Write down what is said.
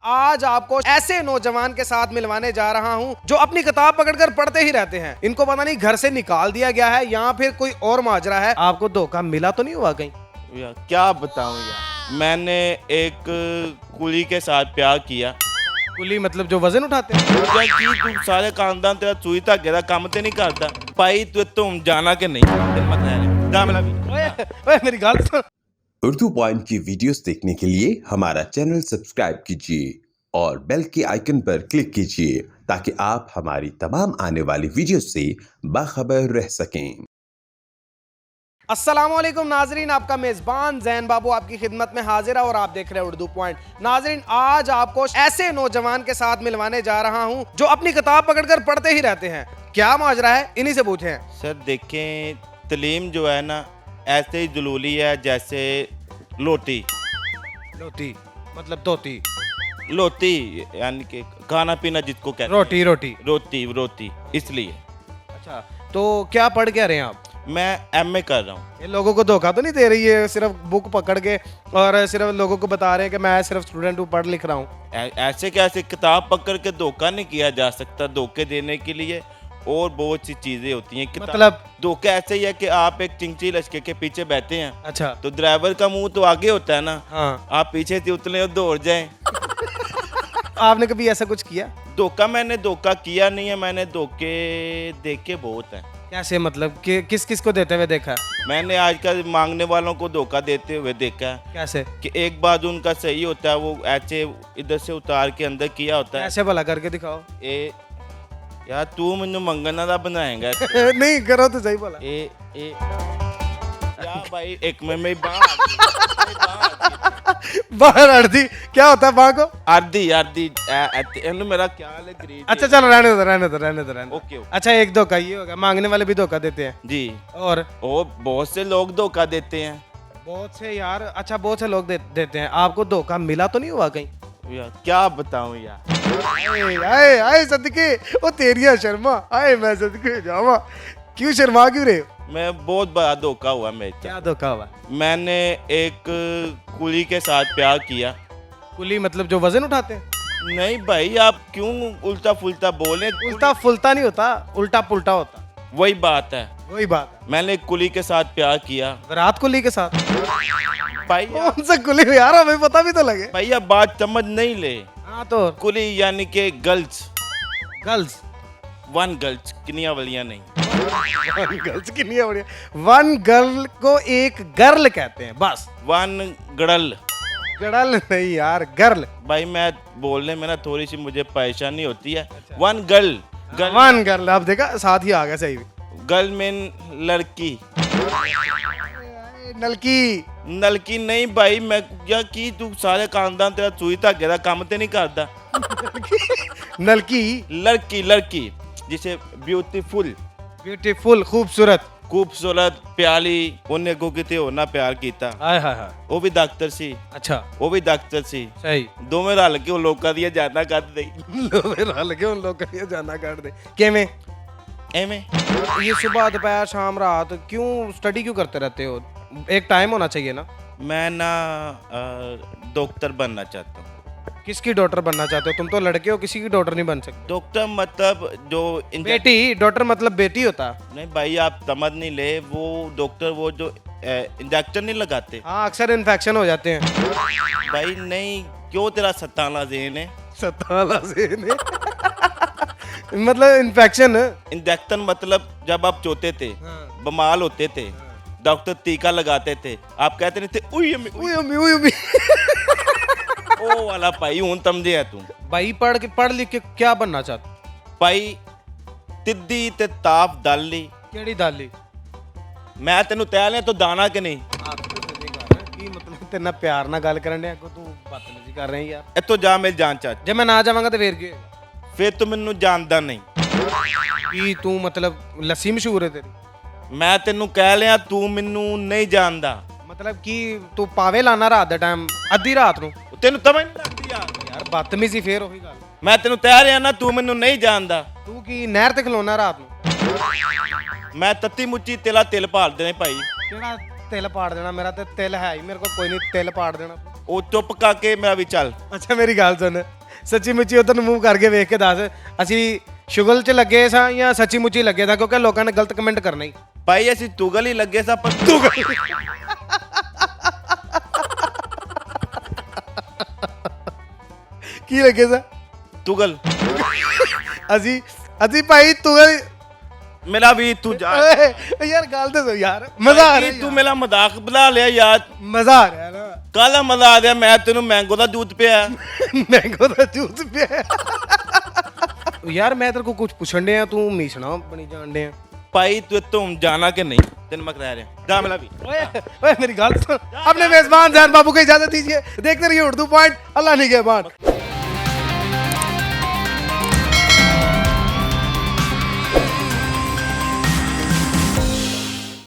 आज आपको ऐसे नौजवान के साथ मिलवाने जा रहा हूं जो अपनी किताब पकड़कर पढ़ते ही रहते हैं। इनको पता नहीं घर से निकाल दिया गया है या फिर कोई और माजरा है। आपको धोखा मिला तो नहीं हुआ कहीं? यार क्या बताऊं यार, मैंने एक कुली के साथ प्यार किया। कुली मतलब जो वजन उठाते हैं? क्या की तू सारे खानदान तेरा चूई धागे दा काम ते नहीं करता भाई, तुम जाना के नहीं मत है जा मिला भी। ओए मेरी गाल सुन। उर्दू पॉइंट की वीडियोस देखने के लिए हमारा चैनल सब्सक्राइब कीजिए और बेल के आइकन पर क्लिक कीजिए ताकि आप हमारी तमाम आने वाली वीडियो से बाखबर रह सकें। अस्सलामुअलैकुम नाजरीन, आपका मेजबान जैन बाबू आपकी खिदमत में हाजिर है और आप देख रहे हैं उर्दू पॉइंट। नाजरीन, आज आपको ऐसे नौजवान के साथ मिलवाने जा रहा हूं जो अपनी किताब पकड़कर पढ़ते ही रहते हैं। क्या माजरा है, इन्हीं से पूछे हैं। सर देखें, तलीम जो है ना ऐसे ही जलूली है जैसे लोटी। लोटी मतलब तोती? लोती यानी कि खाना पीना जिसको कहते हैं। रोटी रोटी रोटी रोटी इसलिए। अच्छा, तो क्या पढ़ क्या रहे हैं आप? मैं एमए कर रहा हूँ। ये लोगों को धोखा तो नहीं दे रही है सिर्फ बुक पकड़ के और सिर्फ लोगों को बता रहे हैं कि मैं सिर्फ स्टूडेंट हूँ, पढ़ लिख रहा हूँ? ऐसे कैसे किताब पकड़ के धोखा नहीं किया जा सकता। धोखे देने के लिए और बहुत सी चीजें होती हैं। मतलब धोखा ऐसे ही है कि आप एक चिंची लश्के के पीछे बैठे हैं। अच्छा, तो ड्राइवर का मुंह तो आगे होता है ना। हाँ। आप पीछे से उतले और दौड़ जाएं। आपने कभी ऐसा कुछ किया? मैंने धोखा किया नहीं है, मैंने धोखे देखे बहुत हैं। कैसे मतलब कि किस किस को देते हुए देखा? मैंने आजकल मांगने वालों को धोखा देते हुए देखा है कैसे? कि एक बाजू उनका सही होता है, वो ऐसे इधर से उतार के अंदर किया होता है। कैसे भला करके दिखाओ। यार तू मैनू मंगना दा बनाएगा। नहीं करो तो सही बोला। या भाई एक में मेरी बाहर अर्धी क्या होता है? बाँ को आरदी आरदी मेरा ख्याल है गरीब। अच्छा चलो रहने दो। ओके। अच्छा, एक धोखा ये होगा, मांगने वाले भी धोखा देते हैं जी। और बहुत से लोग धोखा देते हैं। बहुत से यार, अच्छा बहुत से लोग देते हैं। आपको धोखा मिला तो नहीं हुआ कहीं? यार क्या बताऊं यार। आए आए सदके, वो तेरिया शर्मा आए, मैं सदके जावा। क्यों शर्मा क्यों रहे हो? मैं बहुत बड़ा धोखा हुआ मेरे साथ। क्या धोखा हुआ? मैंने एक कुली के साथ प्यार किया। कुली मतलब जो वजन उठाते हैं? नहीं भाई, आप क्यों उल्टा फुल्टा बोले? उल्टा फुल्टा नहीं होता, उल्टा पुल्टा होता। वही बात है। वही बात है। मैंने एक कुली के साथ प्यार किया। विराट कोहली के साथ? भाई कौन सा कुली यार, हमें पता भी तो लगे। भाई अब बात समझ नहीं ले। हाँ तो कुली यानी कि गर्ल्स। गर्ल्स? वन गर्ल्स, किनिया वालियां नहीं। वन गर्ल्स की नहीं है बढ़िया। वन गर्ल को एक गर्ल कहते हैं बस। वन गड़ल। गड़ल नहीं यार, गर्ल। भाई मैं बोलने में ना थोड़ी सी मुझे परेशानी होती है। One girl. वन गर्ल, आप देखा साथ ही आ गया सही। गर्ल मीन लड़की। नलकी? नलकी नहीं भाई, मैं या की तू सारे खानदान तेरा चूई धागे दा काम ते नहीं करता। नलकी? लड़की लड़की जिसे ब्यूटीफुल। ब्यूटीफुल, खूबसूरत। खूबसूरत प्याली उन्हें को किते होना प्यार कीता। हाय हाय हाय। वो भी डॉक्टर सी। अच्छा, वो भी डॉक्टर सी। सही। दोवें रल के वो लोकां दी जाना कर दे। लोवे रल के उन लोगों का जाना काट दे। केमें? एवें ये सुबह दोपहर शाम रात क्यों स्टडी क्यों करते रहते हो? एक टाइम होना चाहिए ना। मैं ना डॉक्टर बनना चाहता हूँ। किसकी डॉटर बनना चाहते हो? तुम तो लड़के हो, किसी की डॉटर नहीं बन सकते। डॉक्टर मतलब जो बेटी? डॉटर मतलब बेटी होता? नहीं भाई, आप समझ नहीं ले। वो डॉक्टर वो जो इंजेक्शन नहीं लगाते। हाँ, अक्सर इन्फेक्शन हो जाते हैं। भाई नहीं, क्यों तेरा सताना ज़हन है? सताला से ने मतलब इन्फेक्शन? इंजेक्शन मतलब जब आप चोते थे, हाँ। बीमार होते थे, डॉक्टर टीका लगाते थे, आप कहते नहीं थे उई अम्मी, उई अम्मी, उई अम्मी। ओ वाला भाई हूं समझे है तू। भाई पढ़ लिख के क्या बनना चाहते? भाई तिद्दी ते ताप डाली। केड़ी दाली? मैं तेनू तै लिया तो दाना कि नहीं? की मतलब तेरे नाल प्यार ना गल करन दे, तू बदतमीजी कर रहे यार। इत्थों जा मेरी जान चाच। जे मैं ना जावांगा तो फिर की? फिर तू मैनू जानदा नहीं। की तू मतलब लस्सी मशहूर है तेरी? मैं तेनू कह लिया, तू मैनू नहीं जानदा। मतलब कि तू पावे लाना रात दे टाइम, अद्धी रात नू? तेनू समझ नहीं लगदी यार बदतमीजी फिर ਉਹੀ ਗੱਲ। मैं तेनू तै लिया ना, तू मैनू नहीं जानदा। तू की नहर ते खलोना रात नू? मैं तत्ती मुच्ची तेला तिल भाल देने भाई। ਕਿਹੜਾ ਤਿਲ ਪਾੜ ਦੇਣਾ? ਮੇਰਾ ਤੇ ਤਿਲ ਹੈ ਹੀ ਮੇਰੇ ਕੋਲ ਕੋਈ ਨਹੀਂ, ਤਿਲ ਪਾੜ ਦੇਣਾ। ਉਹ ਚੁੱਪ ਕਰਕੇ ਮੇਰਾ ਵੀ ਚੱਲ। ਅੱਛਾ ਮੇਰੀ ਗੱਲ ਸੁਣ, ਸੱਚੀ ਮੁੱਚੀ ਉਧਰ ਨੂੰ ਮੂੰਹ ਕਰਕੇ ਵੇਖ ਕੇ ਦੱਸ, ਅਸੀਂ ਸ਼ੁਗਲ 'ਚ ਲੱਗੇ ਸਾਂ ਜਾਂ ਸੱਚੀ ਮੁੱਚੀ ਲੱਗੇ ਸਾਂ, ਕਿਉਂਕਿ ਲੋਕਾਂ ਨੇ ਗਲਤ ਕਮੈਂਟ ਕਰਨਾ ਹੀ। ਭਾਈ ਅਸੀਂ ਤੁਗਲ ਹੀ ਲੱਗੇ ਸਾਂ, ਪਰ ਕੀ ਲੱਗੇ ਸਾਂ? ਤੁਗਲ। ਅਸੀਂ ਭਾਈ ਤੂੰ ਮੇਰਾ ਵੀ ਤੂੰ ਜਾ ਯਾਰ ਗੱਲ ਦੱਸੋ ਯਾਰ, ਮਜ਼ਾ ਆ ਰਿਹਾ। ਤੂੰ ਮੇਰਾ ਮਜ਼ਾਕ ਬਣਾ ਲਿਆ ਯਾਰ, ਮਜ਼ਾ ਆ ਰਿਹਾ ਨਾ। ਕਾਹਦਾ ਮਜ਼ਾ ਆ ਰਿਹਾ? ਮੈਂ ਤੈਨੂੰ ਮੈਂਗੋ ਦਾ ਜੂਸ ਪਿਆ। ਮੈਂਗੋ ਦਾ ਜੂਸ ਪਿਆ ਯਾਰ। ਮੈਂ ਤੇਰੇ ਕੋ ਕੁਝ ਪੁੱਛਣ ਡਿਆ, ਤੂੰ ਮੀਸਣਾ ਬਣੀ ਜਾਣ ਡਿਆ। ਭਾਈ तुम जाना के नहीं, तेन मैं कह रहा जा मेरा भी। ओए मेरी गल सुन, अपने मेजबान जैन बाबू को इजाजत दीजिए। देखते रहिए उर्दू पॉइंट। अल्लाह निगहबान।